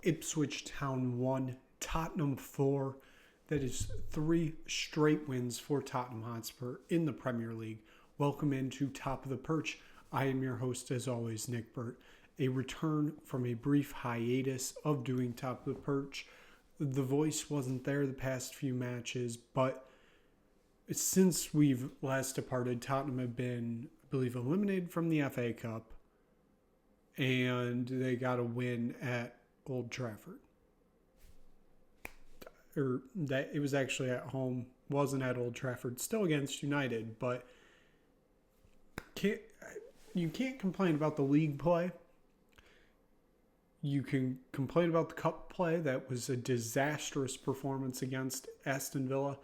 Ipswich Town 1, Tottenham 4. That is 3 straight wins for Tottenham Hotspur in the Premier League. Welcome into Top of the Perch. I am your host, as always, Nick Burt. A return from a brief hiatus of doing Top of the Perch. The voice wasn't there the past few matches, but since we've last departed, Tottenham have been, I believe, eliminated from the FA Cup, and they got a win at Old Trafford. Or that it was actually at home, wasn't at Old Trafford, still against United, but you can't complain about the league play. You can complain about the cup play. That was a disastrous performance against Aston Villa.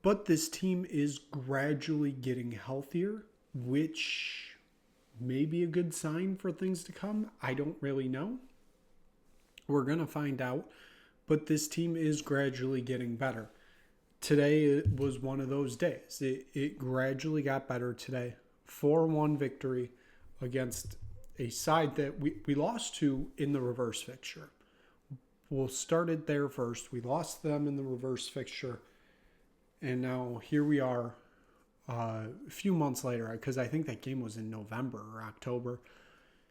But this team is gradually getting healthier, which may be a good sign for things to come. I don't really know. We're going to find out. But this team is gradually getting better. Today was one of those days. It gradually got better today. 4-1 victory against a side that we lost to in the reverse fixture. We'll start it there first. We lost them in the reverse fixture. And now here we are a few months later, because I think that game was in November or October.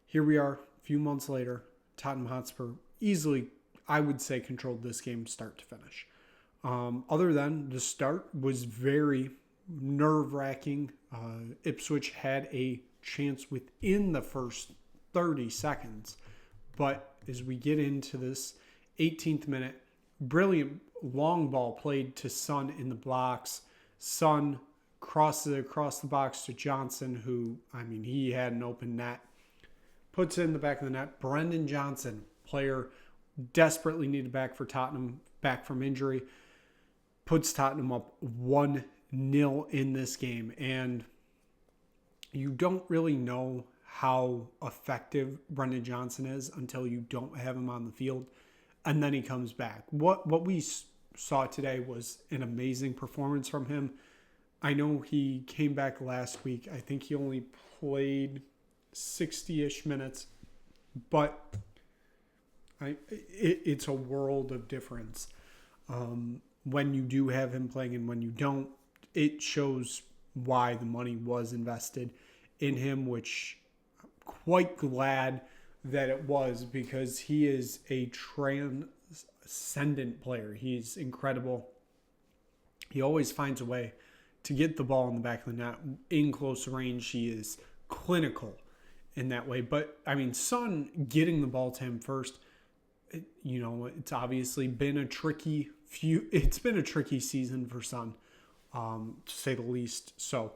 Here we are a few months later. Tottenham Hotspur easily, I would say, controlled this game start to finish. Other than the start was very nerve-wracking. Ipswich had a chance within the first 30 seconds. But as we get into this 18th minute, brilliant long ball played to Son in the blocks. Son crosses it across the box to Johnson, who, he had an open net. Puts it in the back of the net. Brendan Johnson, player desperately needed back for Tottenham, back from injury, puts Tottenham up 1-0 in this game. And you don't really know how effective Brendan Johnson is until you don't have him on the field. And then he comes back. What we saw today was an amazing performance from him. I know he came back last week. I think he only played 60-ish minutes. But it's a world of difference when you do have him playing and when you don't. It shows why the money was invested in him, which I'm quite glad that it was, because he is a transcendent player. He's incredible. He always finds a way to get the ball in the back of the net in close range. He is clinical in that way. But Son getting the ball to him first, it's obviously been a tricky season for Son, to say the least. So,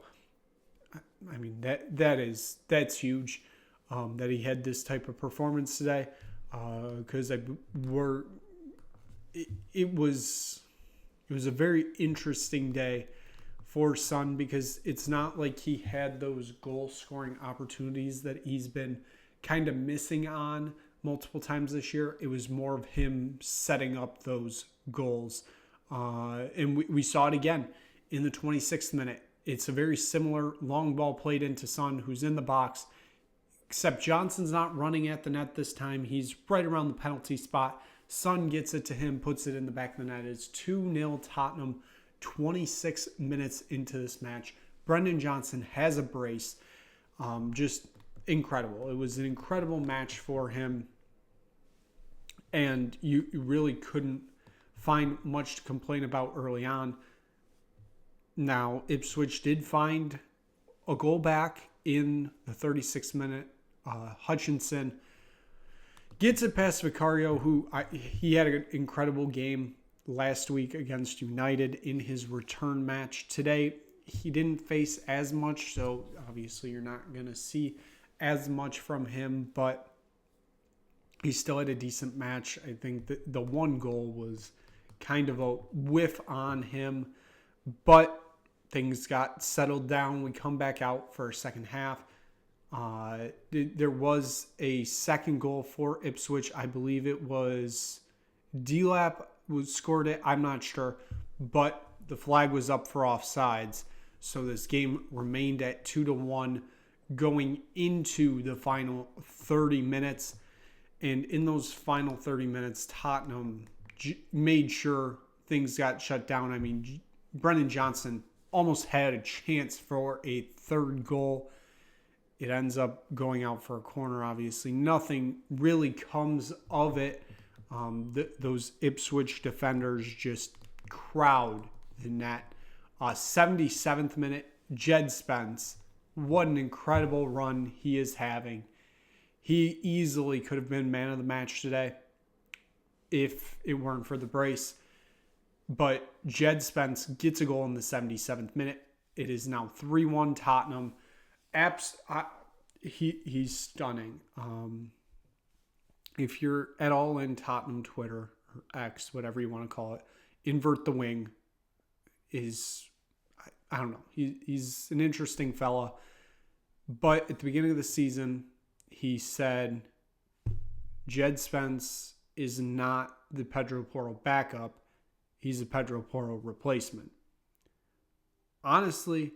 that's huge, that he had this type of performance today, because it was a very interesting day for Son, because it's not like he had those goal scoring opportunities that he's been kind of missing on multiple times this year. It was more of him setting up those goals. And we saw it again in the 26th minute. It's a very similar long ball played into Son, who's in the box, except Johnson's not running at the net this time. He's right around the penalty spot. Son gets it to him, puts it in the back of the net. It's 2-0 Tottenham, 26 minutes into this match. Brendan Johnson has a brace. Just incredible. It was an incredible match for him, and you really couldn't find much to complain about early on. Now, Ipswich did find a goal back in the 36th minute. Hutchinson gets it past Vicario, who he had an incredible game last week against United in his return match. Today, he didn't face as much, so obviously you're not going to see as much from him, but he still had a decent match. I think the one goal was kind of a whiff on him, but things got settled down. We come back out for a second half. There was a second goal for Ipswich. I believe it was Delap scored it. I'm not sure, but the flag was up for offsides. So this game remained at 2-1 going into the final 30 minutes. And in those final 30 minutes, Tottenham made sure things got shut down. I mean, Brennan Johnson almost had a chance for a third goal. It ends up going out for a corner, obviously. Nothing really comes of it. Those Ipswich defenders just crowd the net. 77th minute, Jed Spence. What an incredible run he is having. He easily could have been man of the match today if it weren't for the brace. But Jed Spence gets a goal in the 77th minute. It is now 3-1 Tottenham. He's stunning. If you're at all in Tottenham Twitter or X, whatever you want to call it, Invert the Wing is, I don't know. He's an interesting fella. But at the beginning of the season, he said Jed Spence is not the Pedro Porro backup. He's a Pedro Porro replacement. Honestly,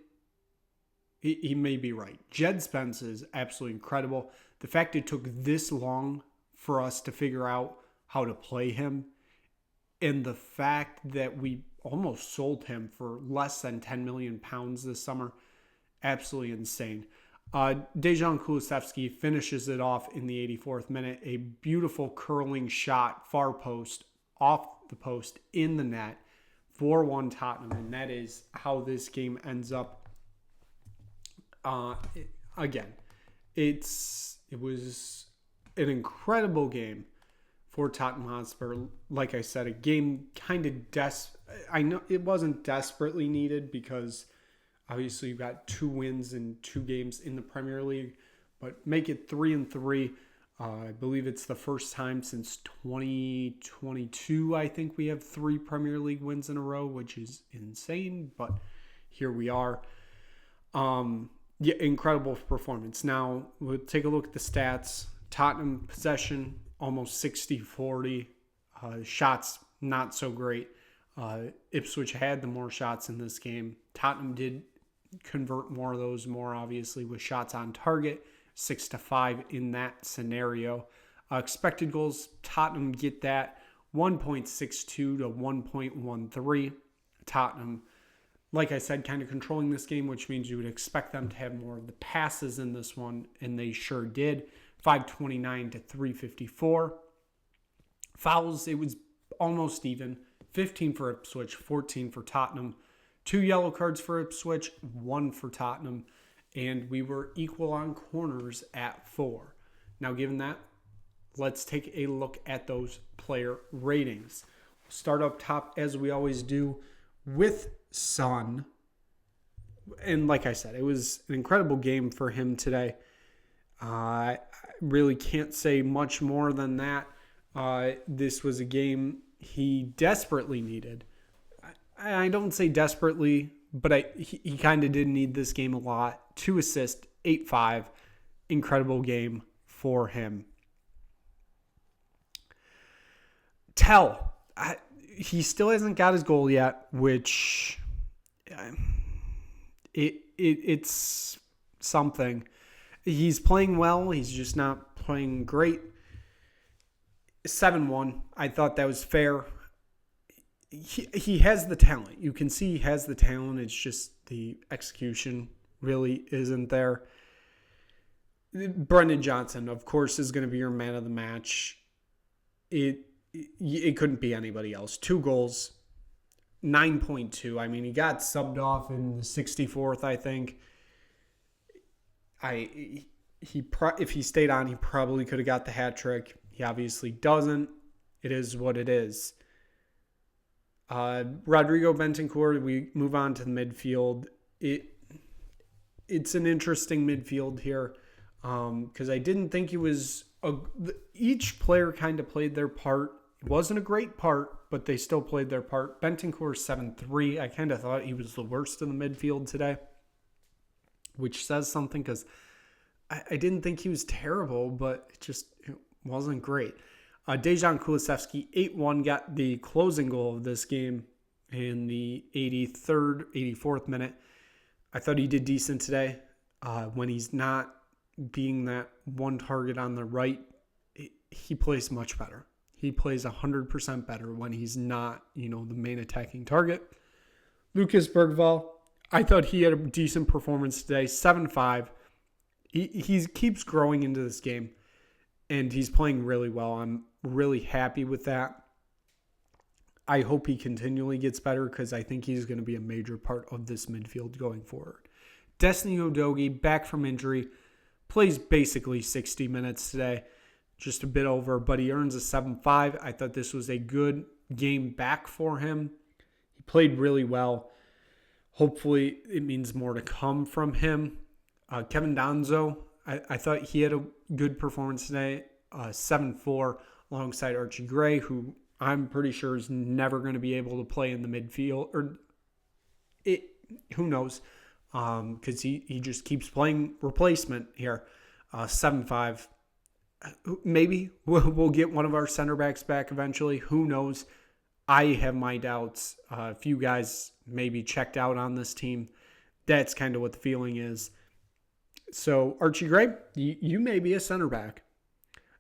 he may be right. Jed Spence is absolutely incredible. The fact it took this long for us to figure out how to play him, and the fact that we almost sold him for less than £10 million this summer, absolutely insane. Dejan Kulusevski finishes it off in the 84th minute. A beautiful curling shot, far post, off the post, in the net. 4-1 Tottenham, and that is how this game ends up. Again, it was an incredible game for Tottenham Hotspur. Like I said, a game kind of I know it wasn't desperately needed because obviously you've got 2 wins in 2 games in the Premier League, but make it 3-3. I believe it's the first time since 2022, I think we have 3 Premier League wins in a row, which is insane, but here we are. Yeah, incredible performance. Now, we'll take a look at the stats. Tottenham possession, almost 60-40. Shots, not so great. Ipswich had the more shots in this game. Tottenham did convert more of those, more obviously, with shots on target. 6-5 in that scenario. Expected goals, Tottenham get that 1.62 to 1.13. Tottenham, like I said, kind of controlling this game, which means you would expect them to have more of the passes in this one, and they sure did. 529 to 354. Fouls, it was almost even. 15 for Ipswich, 14 for Tottenham. 2 yellow cards for Ipswich, 1 for Tottenham. And we were equal on corners at 4. Now, given that, let's take a look at those player ratings. We'll start up top, as we always do, with Son. And like I said, it was an incredible game for him today. I really can't say much more than that. This was a game he desperately needed. I don't say desperately, but he kind of did need this game a lot. 2 assists, 8-5. Incredible game for him. Tell. He still hasn't got his goal yet, which it's something. He's playing well. He's just not playing great. 7-1. I thought that was fair. He has the talent. You can see he has the talent. It's just the execution really isn't there. Brendan Johnson, of course, is going to be your man of the match. It couldn't be anybody else. 2 goals, 9.2. I mean, he got subbed off in the 64th, I think. If he stayed on, he probably could have got the hat trick. He obviously doesn't. It is what it is. Rodrigo Bentancur, we move on to the midfield. It's an interesting midfield here because I didn't think he was... each player kind of played their part. It wasn't a great part, but they still played their part. Bentancur 7-3. I kind of thought he was the worst in the midfield today, which says something because I didn't think he was terrible, but it wasn't great. Dejan Kulusevski, 8-1, got the closing goal of this game in the 84th minute. I thought he did decent today. When he's not being that one target on the right, he plays much better. He plays 100% better when he's not, the main attacking target. Lucas Bergvall, I thought he had a decent performance today, 7-5. He keeps growing into this game, and he's playing really well. I'm really happy with that. I hope he continually gets better because I think he's going to be a major part of this midfield going forward. Destiny Udogie, back from injury, plays basically 60 minutes today, just a bit over, but he earns a 7-5. I thought this was a good game back for him. He played really well. Hopefully, it means more to come from him. Kevin Donzo, I thought he had a good performance today, 7-4, alongside Archie Gray, who I'm pretty sure is never going to be able to play in the midfield. Who knows? Because he just keeps playing replacement here. 7-5. Maybe we'll get one of our center backs back eventually. Who knows? I have my doubts. A few guys maybe checked out on this team. That's kind of what the feeling is. So Archie Gray, you may be a center back.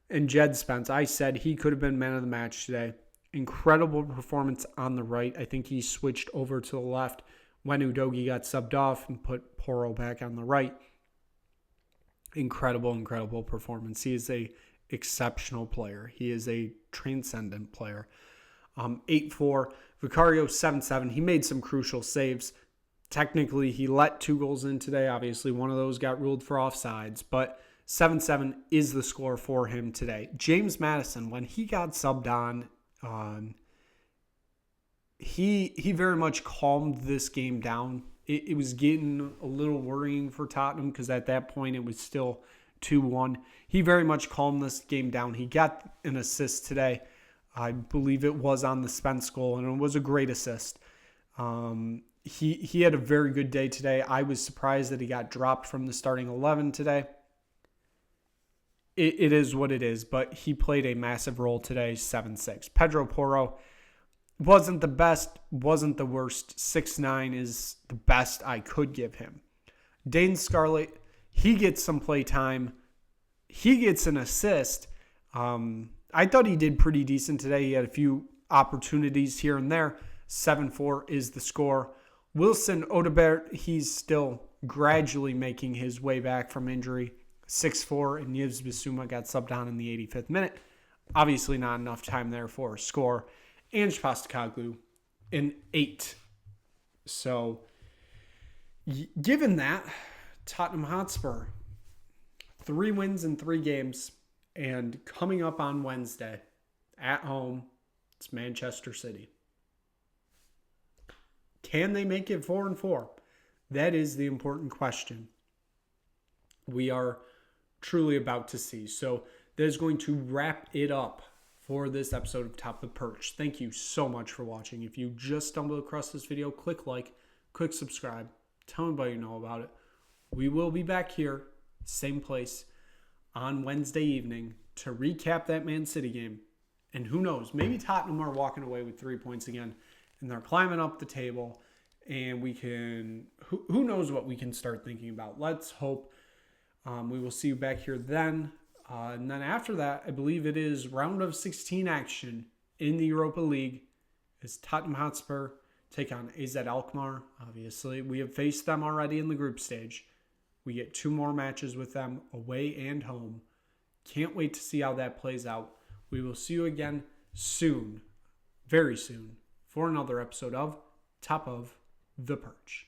And Jed Spence, I said he could have been man of the match today. Incredible performance on the right. I think he switched over to the left when Udogie got subbed off and put Porro back on the right. Incredible performance. He is a exceptional player. He is a transcendent player. 8-4. Vicario 7-7. He made some crucial saves. Technically, he let 2 goals in today. Obviously, one of those got ruled for offsides, but 7-7 is the score for him today. James Madison, when he got subbed on, he very much calmed this game down. It was getting a little worrying for Tottenham because at that point it was still 2-1. He very much calmed this game down. He got an assist today. I believe it was on the Spence goal, and it was a great assist. He had a very good day today. I was surprised that he got dropped from the starting 11 today. It is what it is, but he played a massive role today, 7-6. Pedro Porro wasn't the best, wasn't the worst. 6-9 is the best I could give him. Dane Scarlett, he gets some play time. He gets an assist. I thought he did pretty decent today. He had a few opportunities here and there. 7-4 is the score. Wilson Odebert, he's still gradually making his way back from injury. 6-4, and Yves Bissouma got subbed on in the 85th minute. Obviously not enough time there for a score. Ange Postecoglou, an 8. So, given that, Tottenham Hotspur, 3 wins in 3 games, and coming up on Wednesday, at home, it's Manchester City. Can they make it 4-4? That is the important question. We are truly about to see. So that is going to wrap it up for this episode of Top of the Perch. Thank you so much for watching. If you just stumbled across this video, click like, click subscribe, tell anybody you know about it. We will be back here, same place, on Wednesday evening to recap that Man City game. And who knows, maybe Tottenham are walking away with 3 points again, and they're climbing up the table, and we can, who knows what we can start thinking about. Let's hope. We will see you back here then. And then after that, I believe it is round of 16 action in the Europa League as Tottenham Hotspur take on AZ Alkmaar. Obviously, we have faced them already in the group stage. We get 2 more matches with them away and home. Can't wait to see how that plays out. We will see you again soon, very soon, for another episode of Top of the Perch.